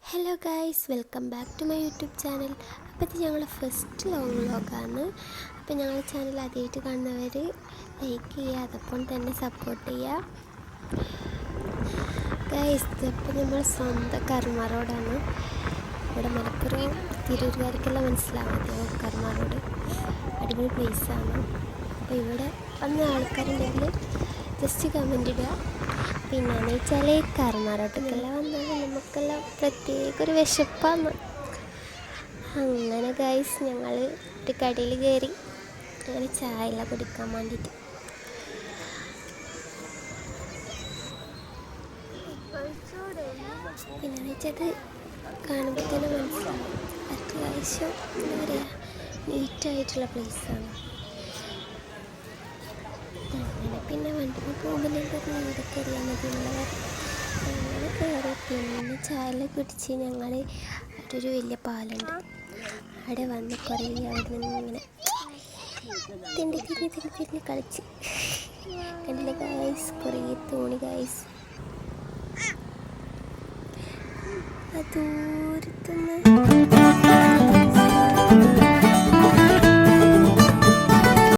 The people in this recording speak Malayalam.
Hello guys, welcome back to my YouTube channel. അപ്പോൾ ഇത് ഞങ്ങളുടെ ഫസ്റ്റ് ലോങ് വ്ലോഗാണ്. അപ്പോൾ ഞങ്ങളുടെ ചാനൽ ആദ്യമായിട്ട് കാണുന്നവർ ലൈക്ക് ചെയ്യുക, അതോടൊപ്പം തന്നെ സപ്പോർട്ട് ചെയ്യുക ഗായ്സ്. ഇപ്പോൾ നമ്മൾ സ്വന്തം കർമ്മ റോഡാണ്. ഇവിടെ മലപ്പുറം തിരൂരുകാർക്കെല്ലാം മനസ്സിലാവും മതിയോ കർമ്മ റോഡ്. അടിപൊളി പ്ലേസാണ്. അപ്പോൾ ഇവിടെ വന്ന ആൾക്കാരുണ്ടെങ്കിൽ ജസ്റ്റ് കമൻ്റ് ഇടുക. പിന്നെയെന്ന് വെച്ചാൽ കർമ്മ റോട്ടിക്കെല്ലാം വന്നാൽ നമുക്കെല്ലാം പ്രത്യേക ഒരു വിശപ്പാണ്. അങ്ങനെ ഗൈസ് ഞങ്ങൾ ഒരു കടയിൽ കയറി അങ്ങനെ ചായ എല്ലാം കുടിക്കാൻ വേണ്ടിയിട്ട്. പിന്നെയെന്ന് വെച്ചത് കാണുമ്പോൾ തന്നെ മനസ്സിലാവും അത്യാവശ്യം എന്താ പറയുക നീറ്റായിട്ടുള്ള പ്ലേസാണ്. അങ്ങനെ പിന്നെ വണ്ടിയിൽ പോകുമ്പോൾ ഇവിടെ കയറിയാൽ മതിയുള്ളവർ അങ്ങനെ കയറി. പിന്നെ ചായ കുടിച്ച് ഞങ്ങൾ അവിടെ ഒരു വലിയ പാലുണ്ട്, അവിടെ വന്ന് കുറേ അവിടെ നിന്ന് ഇങ്ങനെ തിരിഞ്ഞ് കളിച്ച് കണ്ടില്ല ഗൈസ്. കുറേ തോണി ഗൈസ്. ദൂരത്തുനിന്ന്